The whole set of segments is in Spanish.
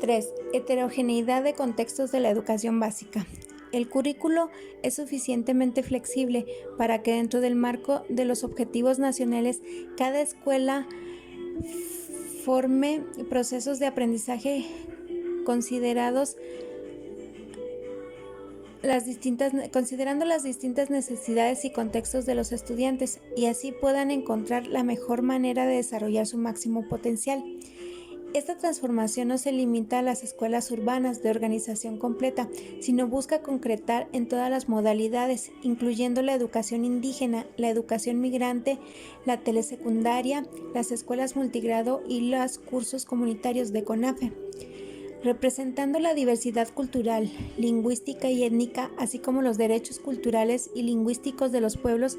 3. Heterogeneidad de contextos de la educación básica. El currículo es suficientemente flexible para que dentro del marco de los objetivos nacionales cada escuela forme procesos de aprendizaje considerando las distintas necesidades y contextos de los estudiantes y así puedan encontrar la mejor manera de desarrollar su máximo potencial. Esta transformación no se limita a las escuelas urbanas de organización completa, sino busca concretar en todas las modalidades, incluyendo la educación indígena, la educación migrante, la telesecundaria, las escuelas multigrado y los cursos comunitarios de CONAFE. Representando la diversidad cultural, lingüística y étnica, así como los derechos culturales y lingüísticos de los pueblos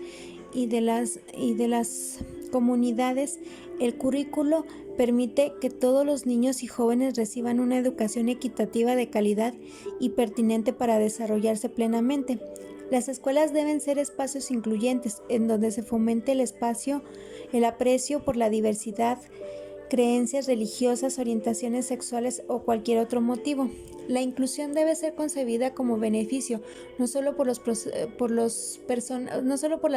y de las comunidades, el currículo permite que todos los niños y jóvenes reciban una educación equitativa de calidad y pertinente para desarrollarse plenamente. Las escuelas deben ser espacios incluyentes en donde se fomente el aprecio por la diversidad, creencias religiosas, orientaciones sexuales o cualquier otro motivo. La inclusión debe ser concebida como beneficio, no solo por las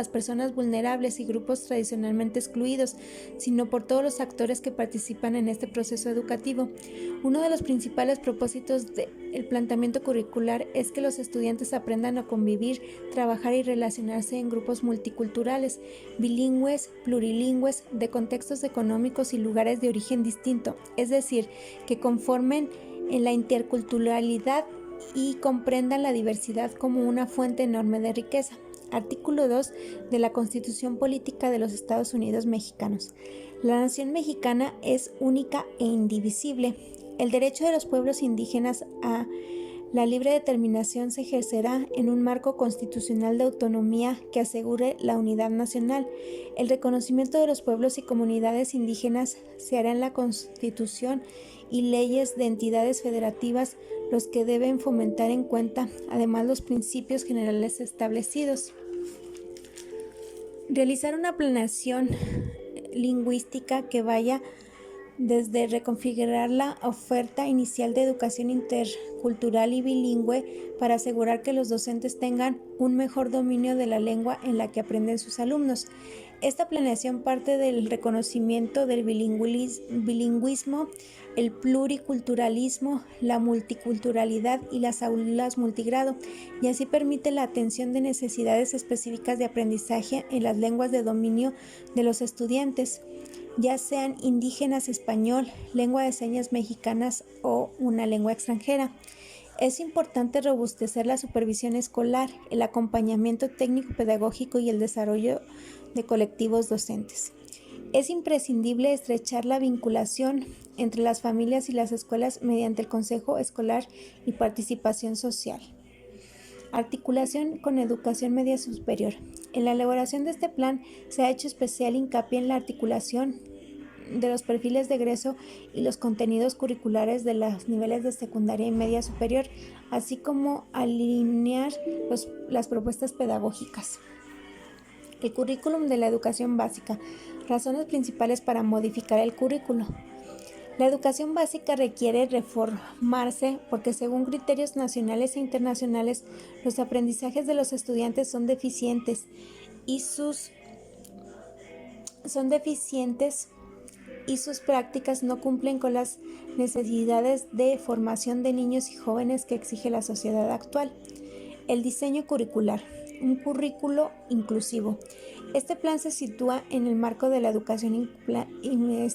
personas vulnerables y grupos tradicionalmente excluidos, sino por todos los actores que participan en este proceso educativo. Uno de los principales propósitos del planteamiento curricular es que los estudiantes aprendan a convivir, trabajar y relacionarse en grupos multiculturales, bilingües, plurilingües, de contextos económicos y lugares de origen distinto, es decir, que conformen en la interculturalidad y comprendan la diversidad como una fuente enorme de riqueza. Artículo 2 de la Constitución Política de los Estados Unidos Mexicanos. La nación mexicana es única e indivisible. El derecho de los pueblos indígenas a la libre determinación se ejercerá en un marco constitucional de autonomía que asegure la unidad nacional. El reconocimiento de los pueblos y comunidades indígenas se hará en la Constitución y leyes de entidades federativas, los que deben fomentar en cuenta, además, los principios generales establecidos. Realizar una planeación lingüística que vaya desde reconfigurar la oferta inicial de educación intercultural y bilingüe para asegurar que los docentes tengan un mejor dominio de la lengua en la que aprenden sus alumnos. Esta planeación parte del reconocimiento del bilingüismo, el pluriculturalismo, la multiculturalidad y las aulas multigrado, y así permite la atención de necesidades específicas de aprendizaje en las lenguas de dominio de los estudiantes, ya sean indígenas, español, lengua de señas mexicanas o una lengua extranjera. Es importante robustecer la supervisión escolar, el acompañamiento técnico-pedagógico y el desarrollo de colectivos docentes. Es imprescindible estrechar la vinculación entre las familias y las escuelas mediante el consejo escolar y participación social. Articulación con educación media superior. En la elaboración de este plan se ha hecho especial hincapié en la articulación de los perfiles de egreso y los contenidos curriculares de los niveles de secundaria y media superior, así como alinear las propuestas pedagógicas. El currículum de la educación básica. Razones principales para modificar el currículo. La educación básica requiere reformarse porque, según criterios nacionales e internacionales, los aprendizajes de los estudiantes son deficientes y sus prácticas no cumplen con las necesidades de formación de niños y jóvenes que exige la sociedad actual. El diseño curricular. Un currículo inclusivo. Este plan se sitúa en el marco de la educación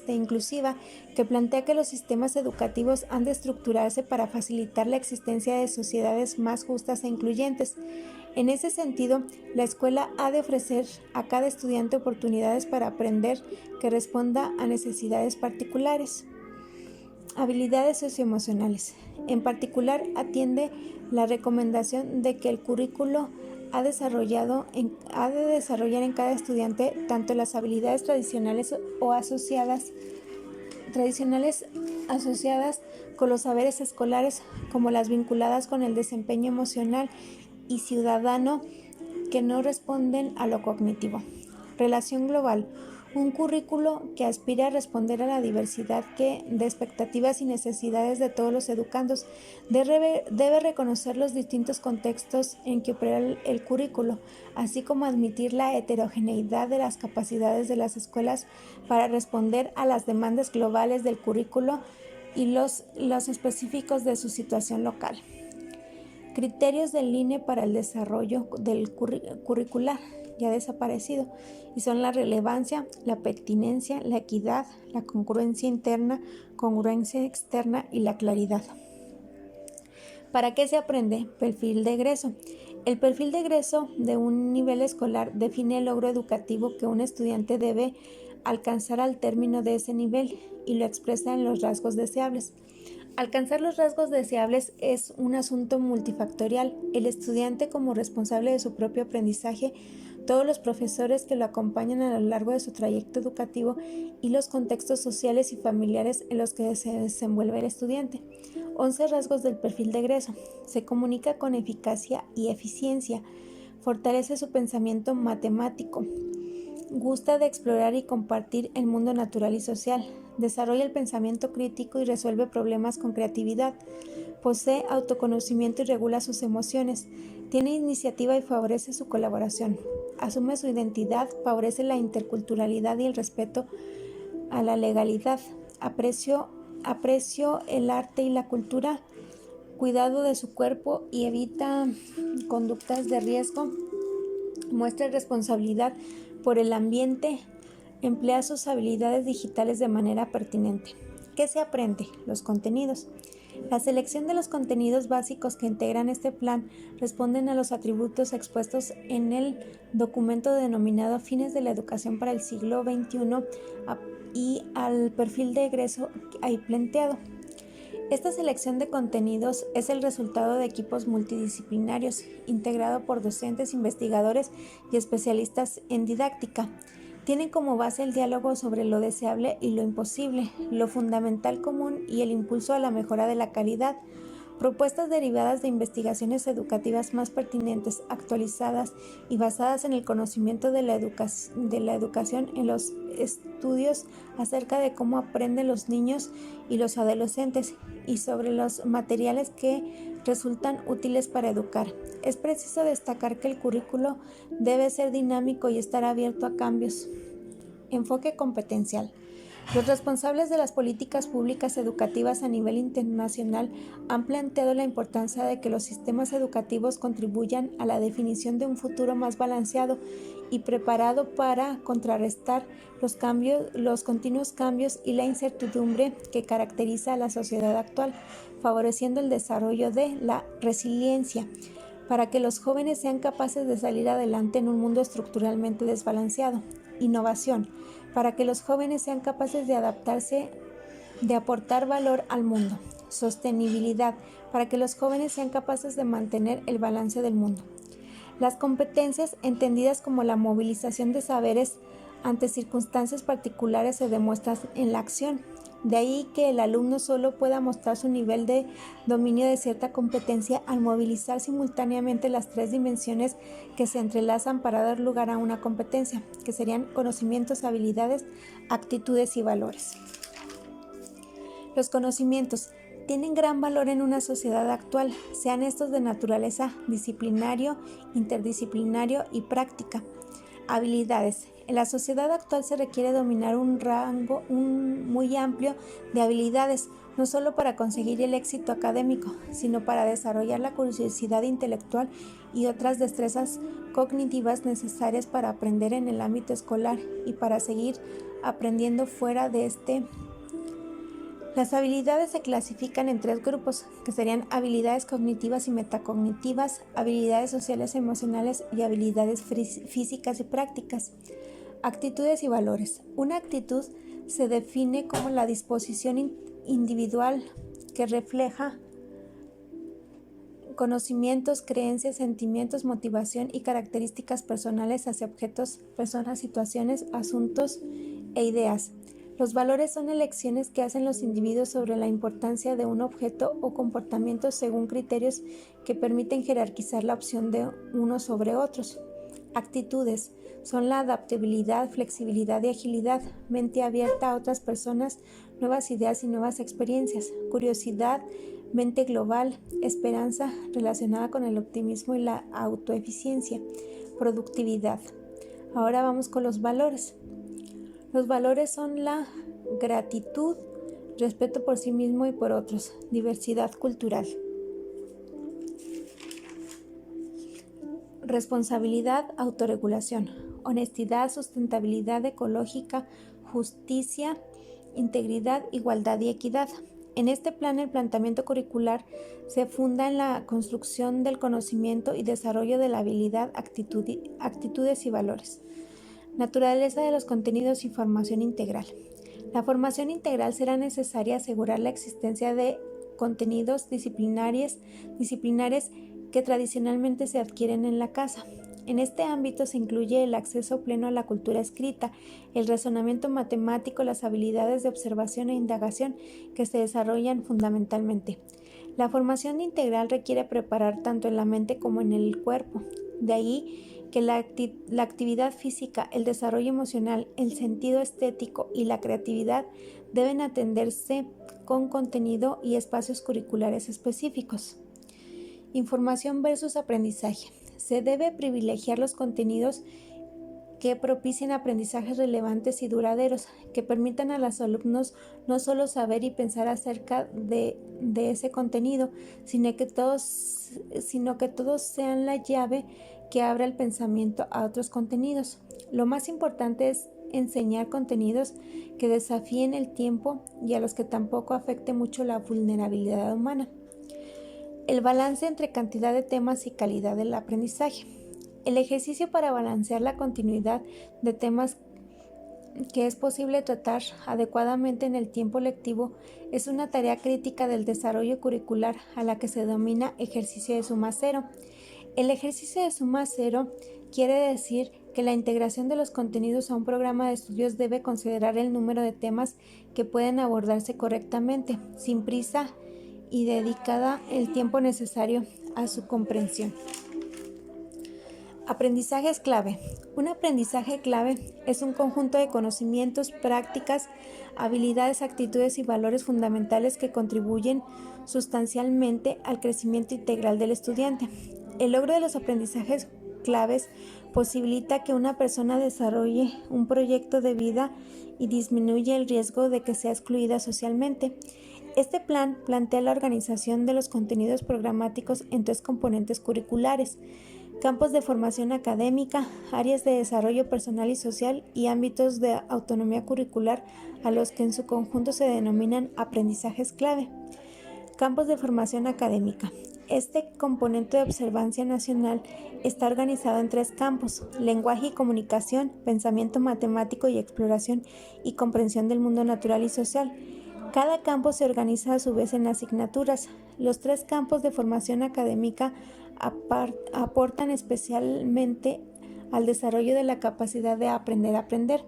inclusiva, que plantea que los sistemas educativos han de estructurarse para facilitar la existencia de sociedades más justas e incluyentes. En ese sentido, la escuela ha de ofrecer a cada estudiante oportunidades para aprender que responda a necesidades particulares. Habilidades socioemocionales. En particular, atiende la recomendación de que el currículo ha de desarrollar en cada estudiante tanto las habilidades tradicionales asociadas con los saberes escolares como las vinculadas con el desempeño emocional y ciudadano que no responden a lo cognitivo. Relación global. Un currículo que aspire a responder a la diversidad de expectativas y necesidades de todos los educandos debe reconocer los distintos contextos en que opera el currículo, así como admitir la heterogeneidad de las capacidades de las escuelas para responder a las demandas globales del currículo y los específicos de su situación local. Criterios del INE para el desarrollo del curricular, ya desaparecido, y son la relevancia, la pertinencia, la equidad, la congruencia interna, congruencia externa y la claridad. ¿Para qué se aprende? Perfil de egreso. El perfil de egreso de un nivel escolar define el logro educativo que un estudiante debe alcanzar al término de ese nivel y lo expresa en los rasgos deseables. Alcanzar los rasgos deseables es un asunto multifactorial. El estudiante como responsable de su propio aprendizaje, todos los profesores que lo acompañan a lo largo de su trayecto educativo y los contextos sociales y familiares en los que se desenvuelve el estudiante. 11 rasgos del perfil de egreso. Se comunica con eficacia y eficiencia. Fortalece su pensamiento matemático. Gusta de explorar y compartir el mundo natural y social. Desarrolla el pensamiento crítico y resuelve problemas con creatividad. Posee autoconocimiento y regula sus emociones. Tiene iniciativa y favorece su colaboración. Asume su identidad, favorece la interculturalidad y el respeto a la legalidad. Aprecio el arte y la cultura. Cuidado de su cuerpo y evita conductas de riesgo. Muestra responsabilidad por el ambiente, emplea sus habilidades digitales de manera pertinente. ¿Qué se aprende? Los contenidos. La selección de los contenidos básicos que integran este plan responden a los atributos expuestos en el documento denominado Fines de la Educación para el siglo XXI y al perfil de egreso ahí planteado. Esta selección de contenidos es el resultado de equipos multidisciplinarios, integrado por docentes, investigadores y especialistas en didáctica. Tienen como base el diálogo sobre lo deseable y lo imposible, lo fundamental común y el impulso a la mejora de la calidad. Propuestas derivadas de investigaciones educativas más pertinentes, actualizadas y basadas en el conocimiento de la educación en los estudios acerca de cómo aprenden los niños y los adolescentes y sobre los materiales que resultan útiles para educar. Es preciso destacar que el currículo debe ser dinámico y estar abierto a cambios. Enfoque competencial. Los responsables de las políticas públicas educativas a nivel internacional han planteado la importancia de que los sistemas educativos contribuyan a la definición de un futuro más balanceado y preparado para contrarrestar los continuos cambios y la incertidumbre que caracteriza a la sociedad actual, favoreciendo el desarrollo de la resiliencia, para que los jóvenes sean capaces de salir adelante en un mundo estructuralmente desbalanceado. Innovación, para que los jóvenes sean capaces de adaptarse, de aportar valor al mundo. Sostenibilidad, para que los jóvenes sean capaces de mantener el balance del mundo. Las competencias, entendidas como la movilización de saberes ante circunstancias particulares, se demuestran en la acción. De ahí que el alumno solo pueda mostrar su nivel de dominio de cierta competencia al movilizar simultáneamente las tres dimensiones que se entrelazan para dar lugar a una competencia, que serían conocimientos, habilidades, actitudes y valores. Los conocimientos tienen gran valor en una sociedad actual, sean estos de naturaleza disciplinario, interdisciplinario y práctica. Habilidades. En la sociedad actual se requiere dominar un rango muy amplio de habilidades, no solo para conseguir el éxito académico, sino para desarrollar la curiosidad intelectual y otras destrezas cognitivas necesarias para aprender en el ámbito escolar y para seguir aprendiendo fuera de este. Las habilidades se clasifican en tres grupos, que serían habilidades cognitivas y metacognitivas, habilidades sociales y emocionales y habilidades físicas y prácticas. Actitudes y valores. Una actitud se define como la disposición individual que refleja conocimientos, creencias, sentimientos, motivación y características personales hacia objetos, personas, situaciones, asuntos e ideas. Los valores son elecciones que hacen los individuos sobre la importancia de un objeto o comportamiento según criterios que permiten jerarquizar la opción de unos sobre otros. Actitudes son la adaptabilidad, flexibilidad y agilidad, mente abierta a otras personas, nuevas ideas y nuevas experiencias, curiosidad, mente global, esperanza relacionada con el optimismo y la autoeficiencia, productividad. Ahora vamos con los valores. Los valores son la gratitud, respeto por sí mismo y por otros, diversidad cultural, responsabilidad, autorregulación, honestidad, sustentabilidad ecológica, justicia, integridad, igualdad y equidad. En este plan, el planteamiento curricular se funda en la construcción del conocimiento y desarrollo de la habilidad, actitudes y valores. Naturaleza de los contenidos y formación integral. La formación integral será necesaria asegurar la existencia de contenidos disciplinares que tradicionalmente se adquieren en la casa. En este ámbito se incluye el acceso pleno a la cultura escrita, el razonamiento matemático, las habilidades de observación e indagación que se desarrollan fundamentalmente. La formación integral requiere preparar tanto en la mente como en el cuerpo. De ahí que la actividad física, el desarrollo emocional, el sentido estético y la creatividad deben atenderse con contenido y espacios curriculares específicos. Información versus aprendizaje. Se debe privilegiar los contenidos que propicien aprendizajes relevantes y duraderos, que permitan a los alumnos no solo saber y pensar acerca de ese contenido, sino que todos sean la llave que abra el pensamiento a otros contenidos. Lo más importante es enseñar contenidos que desafíen el tiempo y a los que tampoco afecte mucho la vulnerabilidad humana. El balance entre cantidad de temas y calidad del aprendizaje. El ejercicio para balancear la continuidad de temas que es posible tratar adecuadamente en el tiempo lectivo es una tarea crítica del desarrollo curricular a la que se denomina ejercicio de suma cero. El ejercicio de suma cero quiere decir que la integración de los contenidos a un programa de estudios debe considerar el número de temas que pueden abordarse correctamente, sin prisa y dedicada el tiempo necesario a su comprensión. Aprendizajes clave. Un aprendizaje clave es un conjunto de conocimientos, prácticas, habilidades, actitudes y valores fundamentales que contribuyen sustancialmente al crecimiento integral del estudiante. El logro de los aprendizajes claves posibilita que una persona desarrolle un proyecto de vida y disminuye el riesgo de que sea excluida socialmente. Este plan plantea la organización de los contenidos programáticos en 3 componentes curriculares: campos de formación académica, áreas de desarrollo personal y social y ámbitos de autonomía curricular, a los que en su conjunto se denominan aprendizajes clave. Campos de formación académica. Este componente de observancia nacional está organizado en 3 campos: lenguaje y comunicación, pensamiento matemático y exploración y comprensión del mundo natural y social. Cada campo se organiza a su vez en asignaturas. Los 3 campos de formación académica aportan especialmente al desarrollo de la capacidad de aprender a aprender.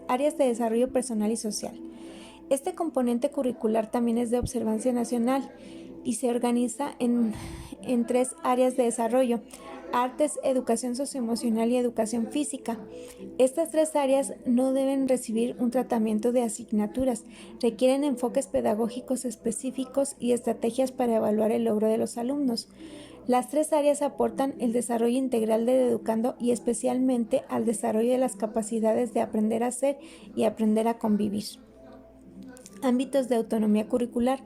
Áreas de desarrollo personal y social. Este componente curricular también es de observancia nacional y se organiza en 3 áreas de desarrollo: artes, educación socioemocional y educación física. Estas 3 áreas no deben recibir un tratamiento de asignaturas, requieren enfoques pedagógicos específicos y estrategias para evaluar el logro de los alumnos. Las 3 áreas aportan el desarrollo integral del educando y especialmente al desarrollo de las capacidades de aprender a ser y aprender a convivir. Ámbitos de autonomía curricular.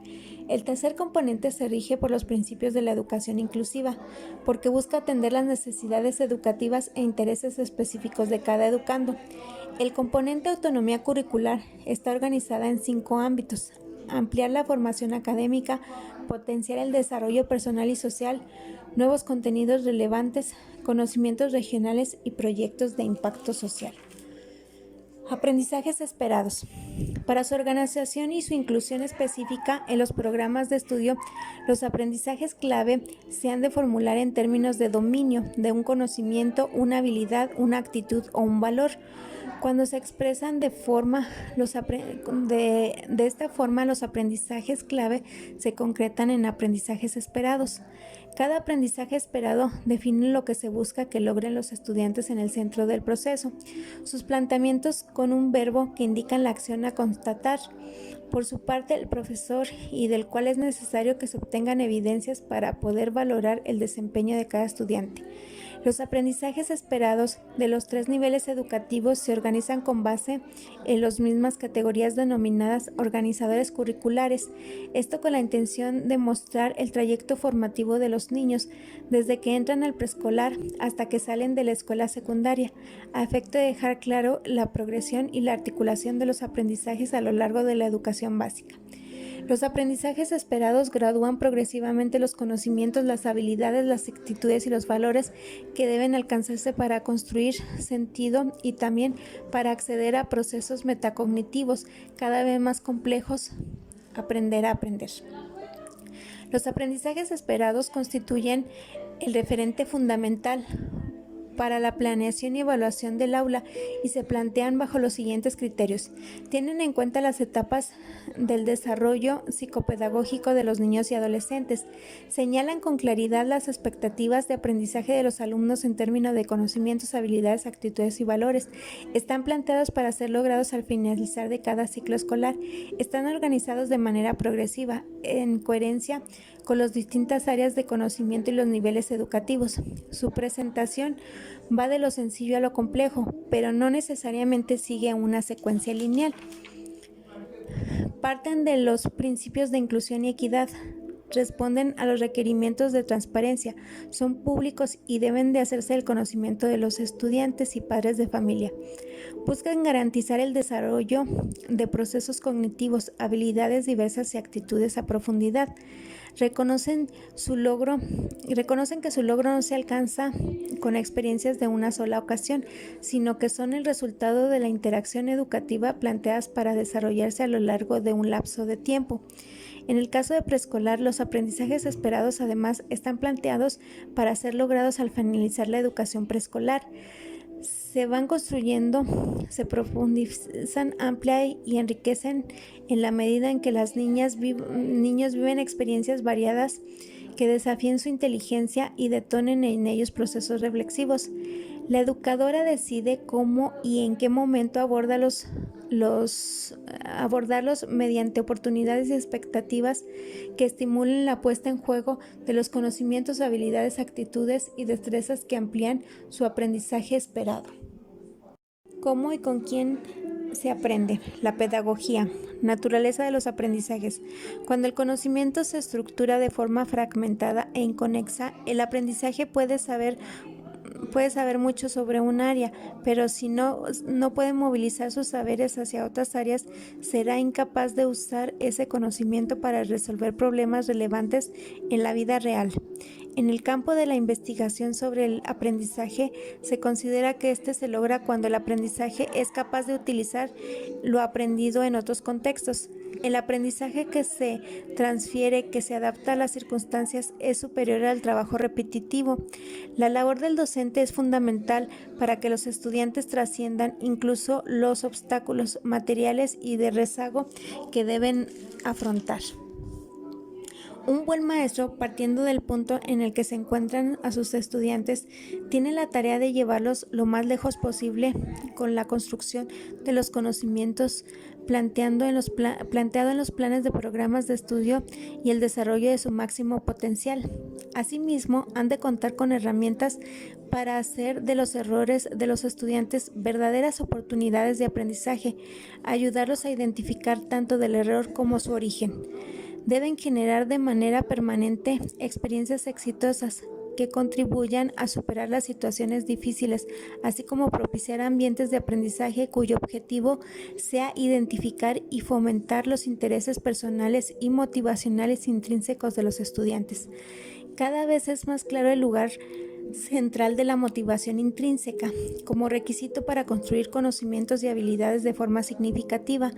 El tercer componente se rige por los principios de la educación inclusiva, porque busca atender las necesidades educativas e intereses específicos de cada educando. El componente autonomía curricular está organizada en 5 ámbitos: ampliar la formación académica, potenciar el desarrollo personal y social, nuevos contenidos relevantes, conocimientos regionales y proyectos de impacto social. Aprendizajes esperados. Para su organización y su inclusión específica en los programas de estudio, los aprendizajes clave se han de formular en términos de dominio de un conocimiento, una habilidad, una actitud o un valor. Cuando se expresan de esta forma, los aprendizajes clave se concretan en aprendizajes esperados. Cada aprendizaje esperado define lo que se busca que logren los estudiantes en el centro del proceso. Sus planteamientos con un verbo que indican la acción a constatar por su parte el profesor y del cual es necesario que se obtengan evidencias para poder valorar el desempeño de cada estudiante. Los aprendizajes esperados de los 3 niveles educativos se organizan con base en las mismas categorías denominadas organizadores curriculares, esto con la intención de mostrar el trayecto formativo de los niños desde que entran al preescolar hasta que salen de la escuela secundaria, a efecto de dejar claro la progresión y la articulación de los aprendizajes a lo largo de la educación básica. Los aprendizajes esperados gradúan progresivamente los conocimientos, las habilidades, las actitudes y los valores que deben alcanzarse para construir sentido y también para acceder a procesos metacognitivos cada vez más complejos. Aprender a aprender. Los aprendizajes esperados constituyen el referente fundamental para la planeación y evaluación del aula y se plantean bajo los siguientes criterios. Tienen en cuenta las etapas del desarrollo psicopedagógico de los niños y adolescentes. Señalan con claridad las expectativas de aprendizaje de los alumnos en términos de conocimientos, habilidades, actitudes y valores. Están planteados para ser logrados al finalizar de cada ciclo escolar. Están organizados de manera progresiva, en coherencia con las distintas áreas de conocimiento y los niveles educativos. Su presentación va de lo sencillo a lo complejo, pero no necesariamente sigue una secuencia lineal. Parten de los principios de inclusión y equidad, responden a los requerimientos de transparencia, son públicos y deben de hacerse el conocimiento de los estudiantes y padres de familia. Buscan garantizar el desarrollo de procesos cognitivos, habilidades diversas y actitudes a profundidad. Reconocen que su logro no se alcanza con experiencias de una sola ocasión, sino que son el resultado de la interacción educativa planteadas para desarrollarse a lo largo de un lapso de tiempo. En el caso de preescolar, los aprendizajes esperados además están planteados para ser logrados al finalizar la educación preescolar. Se van construyendo, se profundizan, amplían y enriquecen en la medida en que las niños viven experiencias variadas que desafíen su inteligencia y detonen en ellos procesos reflexivos. La educadora decide cómo y en qué momento abordarlos mediante oportunidades y expectativas que estimulen la puesta en juego de los conocimientos, habilidades, actitudes y destrezas que amplían su aprendizaje esperado. ¿Cómo y con quién se aprende? La pedagogía. Naturaleza de los aprendizajes. Cuando el conocimiento se estructura de forma fragmentada e inconexa, el aprendizaje puede saber mucho sobre un área, pero si no puede movilizar sus saberes hacia otras áreas, será incapaz de usar ese conocimiento para resolver problemas relevantes en la vida real. En el campo de la investigación sobre el aprendizaje, se considera que este se logra cuando el aprendizaje es capaz de utilizar lo aprendido en otros contextos. El aprendizaje que se transfiere, que se adapta a las circunstancias, es superior al trabajo repetitivo. La labor del docente es fundamental para que los estudiantes trasciendan incluso los obstáculos materiales y de rezago que deben afrontar. Un buen maestro, partiendo del punto en el que se encuentran a sus estudiantes, tiene la tarea de llevarlos lo más lejos posible con la construcción de los conocimientos planteado en los planes de programas de estudio y el desarrollo de su máximo potencial. Asimismo, han de contar con herramientas para hacer de los errores de los estudiantes verdaderas oportunidades de aprendizaje, ayudarlos a identificar tanto del error como su origen. Deben generar de manera permanente experiencias exitosas que contribuyan a superar las situaciones difíciles, así como propiciar ambientes de aprendizaje cuyo objetivo sea identificar y fomentar los intereses personales y motivacionales intrínsecos de los estudiantes. Cada vez es más claro el lugar central de la motivación intrínseca, como requisito para construir conocimientos y habilidades de forma significativa.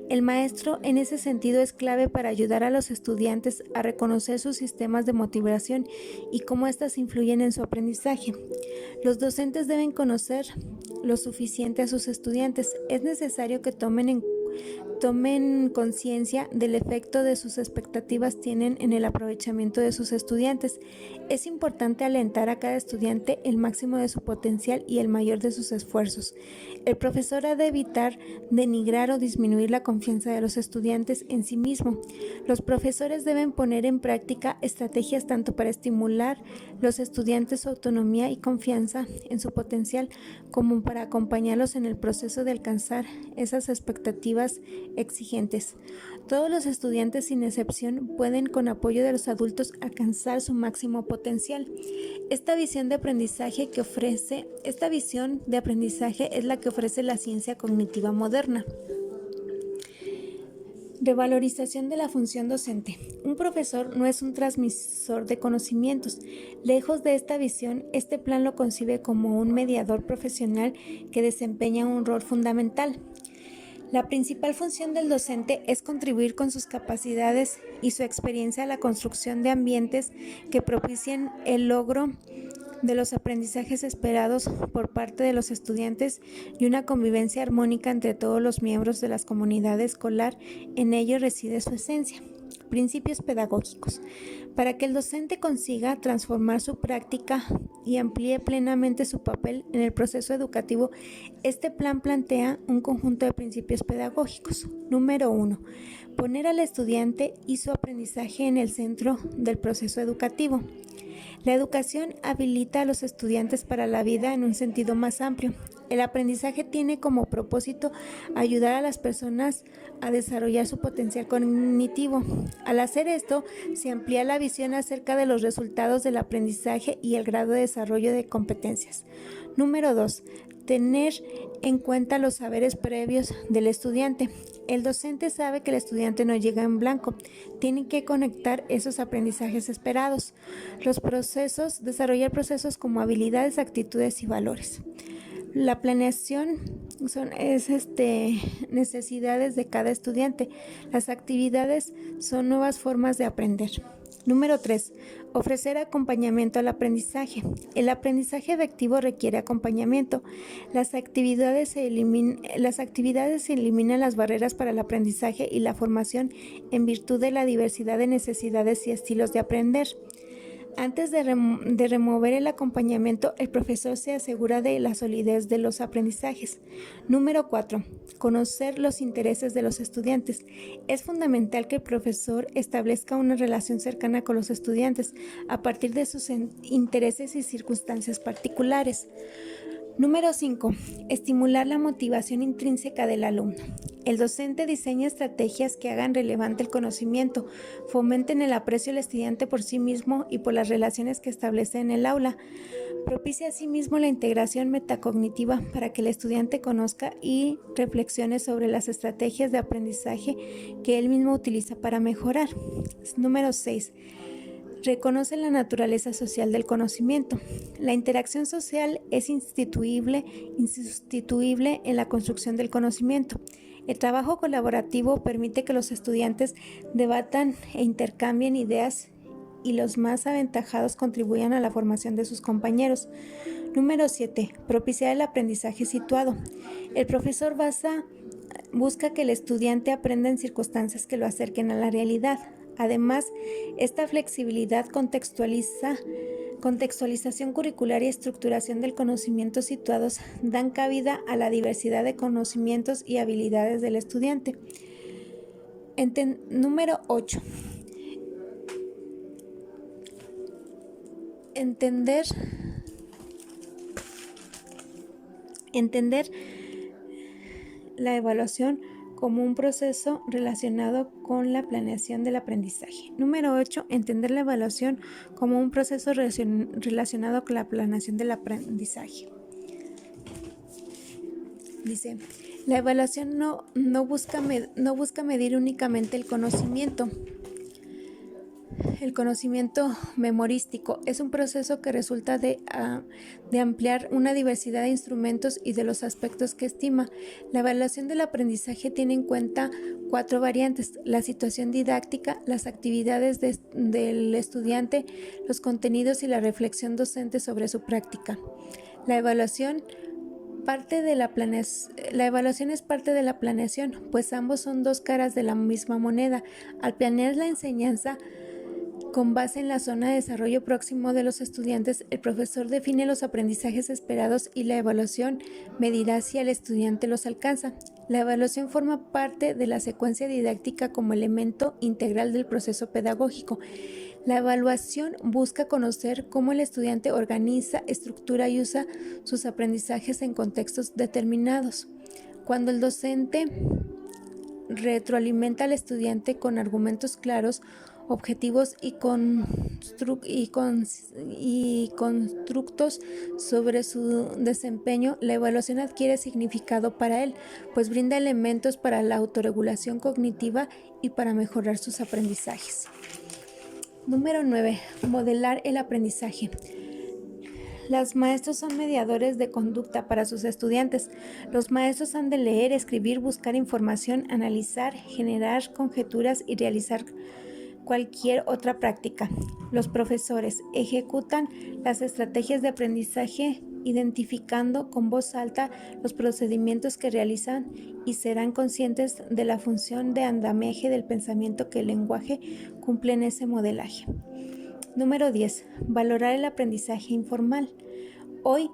El maestro, en ese sentido, es clave para ayudar a los estudiantes a reconocer sus sistemas de motivación y cómo éstas influyen en su aprendizaje. Los docentes deben conocer lo suficiente a sus estudiantes. Es necesario que tomen conciencia del efecto de sus expectativas tienen en el aprovechamiento de sus estudiantes. Es importante alentar a cada estudiante el máximo de su potencial y el mayor de sus esfuerzos. El profesor ha de evitar denigrar o disminuir la confianza de los estudiantes en sí mismo. Los profesores deben poner en práctica estrategias tanto para estimular los estudiantes su autonomía y confianza en su potencial, como para acompañarlos en el proceso de alcanzar esas expectativas exigentes. Todos los estudiantes, sin excepción, pueden, con apoyo de los adultos, alcanzar su máximo potencial. Esta visión de aprendizaje es la que ofrece la ciencia cognitiva moderna. Revalorización de la función docente. Un profesor no es un transmisor de conocimientos. Lejos de esta visión, este plan lo concibe como un mediador profesional que desempeña un rol fundamental. La principal función del docente es contribuir con sus capacidades y su experiencia a la construcción de ambientes que propicien el logro de los aprendizajes esperados por parte de los estudiantes y una convivencia armónica entre todos los miembros de la comunidad escolar. En ello reside su esencia. Principios pedagógicos. Para que el docente consiga transformar su práctica y amplíe plenamente su papel en el proceso educativo, este plan plantea un conjunto de principios pedagógicos. Número 1. Poner al estudiante y su aprendizaje en el centro del proceso educativo. La educación habilita a los estudiantes para la vida en un sentido más amplio. El aprendizaje tiene como propósito ayudar a las personas a desarrollar su potencial cognitivo. Al hacer esto, se amplía la visión acerca de los resultados del aprendizaje y el grado de desarrollo de competencias. Número 2. Tener en cuenta los saberes previos del estudiante. El docente sabe que el estudiante no llega en blanco. Tiene que conectar esos aprendizajes esperados. Desarrollar procesos como habilidades, actitudes y valores. La planeación es necesidades de cada estudiante. Las actividades son nuevas formas de aprender. Número 3. Ofrecer acompañamiento al aprendizaje. El aprendizaje efectivo requiere acompañamiento. Las actividades eliminan las barreras para el aprendizaje y la formación en virtud de la diversidad de necesidades y estilos de aprender. Antes de remover el acompañamiento, el profesor se asegura de la solidez de los aprendizajes. Número 4. Conocer los intereses de los estudiantes. Es fundamental que el profesor establezca una relación cercana con los estudiantes a partir de sus intereses y circunstancias particulares. Número 5. Estimular la motivación intrínseca del alumno. El docente diseña estrategias que hagan relevante el conocimiento, fomenten el aprecio del estudiante por sí mismo y por las relaciones que establece en el aula. Propicia asimismo la integración metacognitiva para que el estudiante conozca y reflexione sobre las estrategias de aprendizaje que él mismo utiliza para mejorar. Número 6. Reconoce la naturaleza social del conocimiento. La interacción social es insustituible en la construcción del conocimiento. El trabajo colaborativo permite que los estudiantes debatan e intercambien ideas y los más aventajados contribuyan a la formación de sus compañeros. Número 7. Propiciar el aprendizaje situado. El profesor busca que el estudiante aprenda en circunstancias que lo acerquen a la realidad. Además, esta flexibilidad, contextualización curricular y estructuración del conocimiento situados dan cabida a la diversidad de conocimientos y habilidades del estudiante. Número 8. Entender la evaluación como un proceso relacionado con la planeación del aprendizaje. Número 8. Entender la evaluación como un proceso relacionado con la planeación del aprendizaje. Dice, la evaluación no busca medir únicamente el conocimiento, El conocimiento memorístico es un proceso que resulta de ampliar una diversidad de instrumentos y de los aspectos que estima. La evaluación del aprendizaje tiene en cuenta 4 variantes: la situación didáctica, las actividades del estudiante, los contenidos y la reflexión docente sobre su práctica. La evaluación es parte de la planeación, pues ambos son 2 caras de la misma moneda. Al planear la enseñanza con base en la zona de desarrollo próximo de los estudiantes, el profesor define los aprendizajes esperados y la evaluación medirá si el estudiante los alcanza. La evaluación forma parte de la secuencia didáctica como elemento integral del proceso pedagógico. La evaluación busca conocer cómo el estudiante organiza, estructura y usa sus aprendizajes en contextos determinados. Cuando el docente retroalimenta al estudiante con argumentos claros, objetivos y constructos sobre su desempeño, la evaluación adquiere significado para él, pues brinda elementos para la autorregulación cognitiva y para mejorar sus aprendizajes. Número 9. Modelar el aprendizaje. Los maestros son mediadores de conducta para sus estudiantes. Los maestros han de leer, escribir, buscar información, analizar, generar conjeturas y realizar cualquier otra práctica. Los profesores ejecutan las estrategias de aprendizaje identificando con voz alta los procedimientos que realizan y serán conscientes de la función de andamiaje del pensamiento que el lenguaje cumple en ese modelaje. Número 10. Valorar el aprendizaje informal. Hoy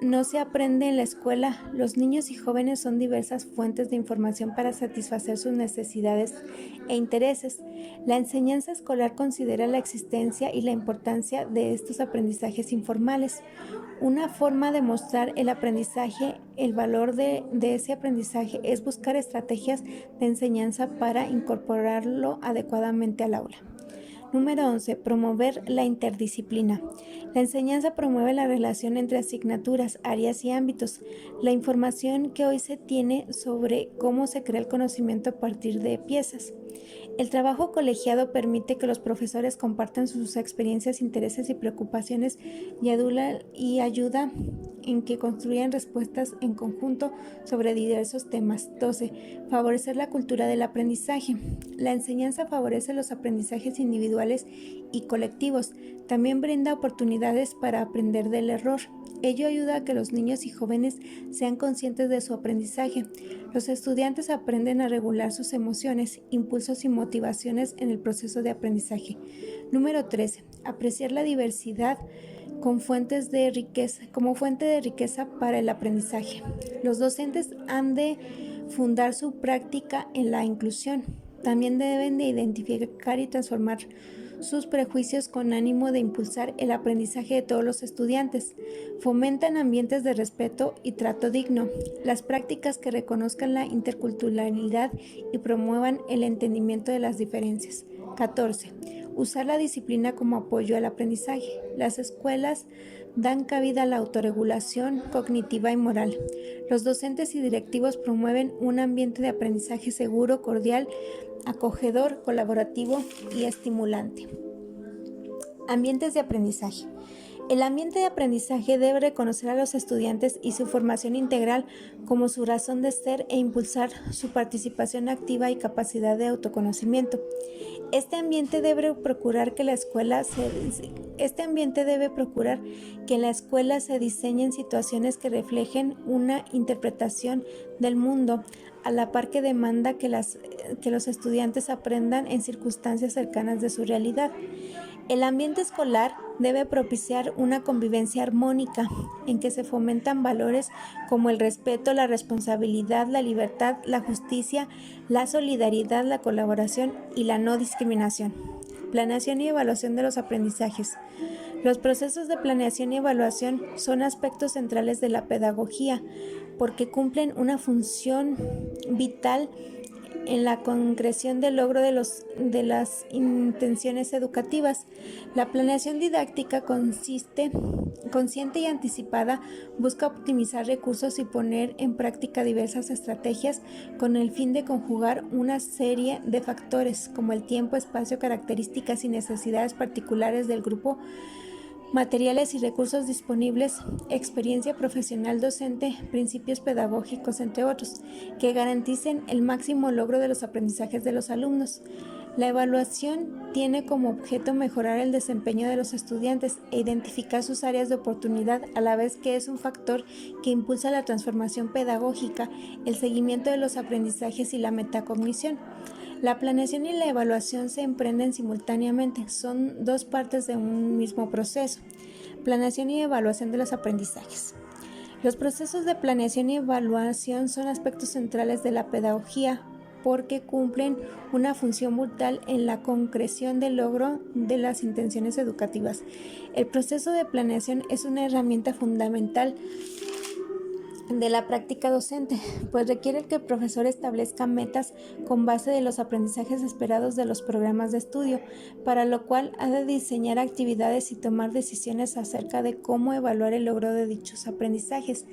no se aprende en la escuela. Los niños y jóvenes son diversas fuentes de información para satisfacer sus necesidades e intereses. La enseñanza escolar considera la existencia y la importancia de estos aprendizajes informales. Una forma de mostrar el aprendizaje, el valor de ese aprendizaje, es buscar estrategias de enseñanza para incorporarlo adecuadamente al aula. Número 11. Promover la interdisciplina. La enseñanza promueve la relación entre asignaturas, áreas y ámbitos. La información que hoy se tiene sobre cómo se crea el conocimiento a partir de piezas. El trabajo colegiado permite que los profesores compartan sus experiencias, intereses y preocupaciones y ayuda en que construyan respuestas en conjunto sobre diversos temas. 12. Favorecer la cultura del aprendizaje. La enseñanza favorece los aprendizajes individuales y colectivos. También brinda oportunidades para aprender del error. Ello ayuda a que los niños y jóvenes sean conscientes de su aprendizaje. Los estudiantes aprenden a regular sus emociones, impulsos y motivaciones en el proceso de aprendizaje. Número 13. Apreciar la diversidad como fuente de riqueza para el aprendizaje. Los docentes han de fundar su práctica en la inclusión. También deben de identificar y transformar sus prejuicios con ánimo de impulsar el aprendizaje de todos los estudiantes. Fomentan ambientes de respeto y trato digno. Las prácticas que reconozcan la interculturalidad y promuevan el entendimiento de las diferencias. 14. Usar la disciplina como apoyo al aprendizaje. Las escuelas dan cabida a la autorregulación cognitiva y moral. Los docentes y directivos promueven un ambiente de aprendizaje seguro, cordial, acogedor, colaborativo y estimulante. Ambientes de aprendizaje. El ambiente de aprendizaje debe reconocer a los estudiantes y su formación integral como su razón de ser e impulsar su participación activa y capacidad de autoconocimiento. Este ambiente debe procurar que en la escuela se diseñen situaciones que reflejen una interpretación del mundo, a la par que demanda que los estudiantes aprendan en circunstancias cercanas de su realidad. El ambiente escolar debe propiciar una convivencia armónica en que se fomentan valores como el respeto, la responsabilidad, la libertad, la justicia, la solidaridad, la colaboración y la no discriminación. Planeación y evaluación de los aprendizajes. Los procesos de planeación y evaluación son aspectos centrales de la pedagogía porque cumplen una función vital en la concreción del logro de las intenciones educativas. La planeación didáctica consciente y anticipada busca optimizar recursos y poner en práctica diversas estrategias con el fin de conjugar una serie de factores como el tiempo, espacio, características y necesidades particulares del grupo, materiales y recursos disponibles, experiencia profesional docente, principios pedagógicos, entre otros, que garanticen el máximo logro de los aprendizajes de los alumnos. La evaluación tiene como objeto mejorar el desempeño de los estudiantes e identificar sus áreas de oportunidad, a la vez que es un factor que impulsa la transformación pedagógica, el seguimiento de los aprendizajes y la metacognición. La planeación y la evaluación se emprenden simultáneamente, son dos partes de un mismo proceso. Planeación y evaluación de los aprendizajes. Los procesos de planeación y evaluación son aspectos centrales de la pedagogía porque cumplen una función vital en la concreción del logro de las intenciones educativas. El proceso de planeación es una herramienta fundamental de la práctica docente, pues requiere que el profesor establezca metas con base de los aprendizajes esperados de los programas de estudio, para lo cual ha de diseñar actividades y tomar decisiones acerca de cómo evaluar el logro de dichos aprendizajes.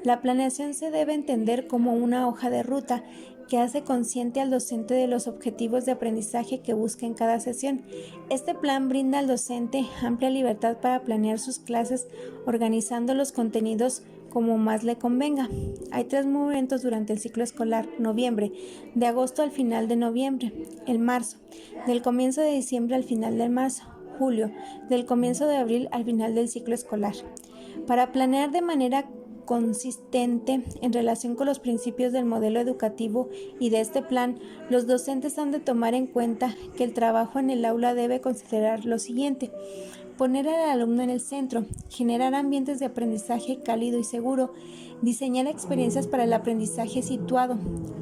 La planeación se debe entender como una hoja de ruta que hace consciente al docente de los objetivos de aprendizaje que busca en cada sesión. Este plan brinda al docente amplia libertad para planear sus clases, organizando los contenidos como más le convenga. Hay 3 momentos durante el ciclo escolar: noviembre, de agosto al final de noviembre; el marzo, del comienzo de diciembre al final del marzo; julio, del comienzo de abril al final del ciclo escolar. Para planear de manera consistente en relación con los principios del modelo educativo y de este plan, los docentes han de tomar en cuenta que el trabajo en el aula debe considerar lo siguiente: poner al alumno en el centro, generar ambientes de aprendizaje cálido y seguro, diseñar experiencias para el aprendizaje situado,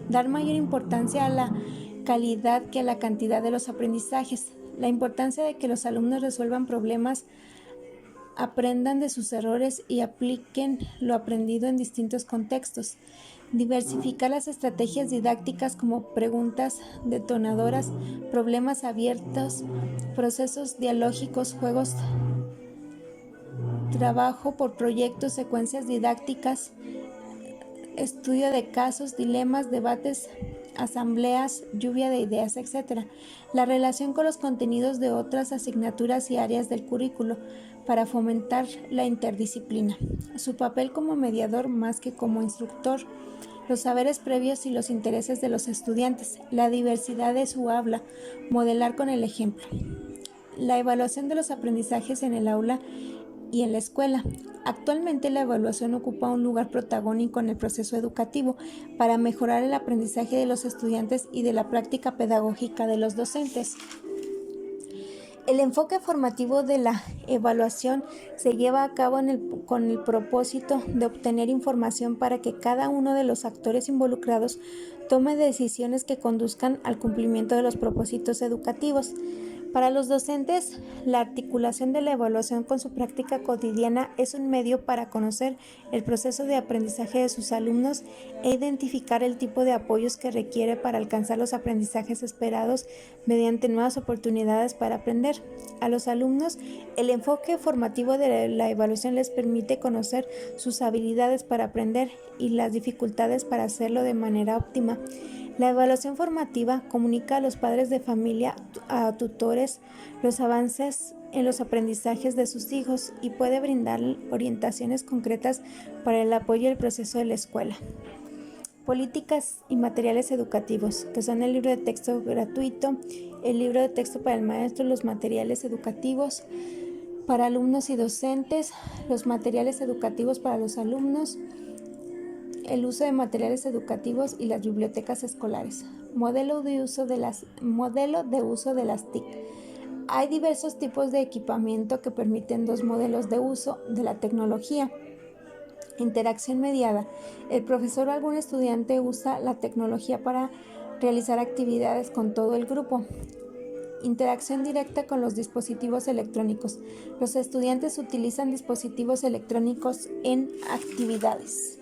dar mayor importancia a la calidad que a la cantidad de los aprendizajes, la importancia de que los alumnos resuelvan problemas, aprendan de sus errores y apliquen lo aprendido en distintos contextos. Diversificar las estrategias didácticas como preguntas detonadoras, problemas abiertos, procesos dialógicos, juegos, trabajo por proyectos, secuencias didácticas, estudio de casos, dilemas, debates, asambleas, lluvia de ideas, etc. La relación con los contenidos de otras asignaturas y áreas del currículo para fomentar la interdisciplina. Su papel como mediador más que como instructor. Los saberes previos y los intereses de los estudiantes. La diversidad de su habla. Modelar con el ejemplo. La evaluación de los aprendizajes en el aula y en la escuela. Actualmente la evaluación ocupa un lugar protagónico en el proceso educativo para mejorar el aprendizaje de los estudiantes y de la práctica pedagógica de los docentes. El enfoque formativo de la evaluación se lleva a cabo con el propósito de obtener información para que cada uno de los actores involucrados tome decisiones que conduzcan al cumplimiento de los propósitos educativos. Para los docentes, la articulación de la evaluación con su práctica cotidiana es un medio para conocer el proceso de aprendizaje de sus alumnos e identificar el tipo de apoyos que requiere para alcanzar los aprendizajes esperados mediante nuevas oportunidades para aprender. A los alumnos, el enfoque formativo de la evaluación les permite conocer sus habilidades para aprender y las dificultades para hacerlo de manera óptima. La evaluación formativa comunica a los padres de familia, a tutores, los avances en los aprendizajes de sus hijos y puede brindar orientaciones concretas para el apoyo del proceso de la escuela. Políticas y materiales educativos, que son el libro de texto gratuito, el libro de texto para el maestro, los materiales educativos para alumnos y docentes, los materiales educativos para los alumnos, el uso de materiales educativos y las bibliotecas escolares. Modelo de uso de las TIC. Hay diversos tipos de equipamiento que permiten 2 modelos de uso de la tecnología. Interacción mediada. El profesor o algún estudiante usa la tecnología para realizar actividades con todo el grupo. Interacción directa con los dispositivos electrónicos. Los estudiantes utilizan dispositivos electrónicos en actividades.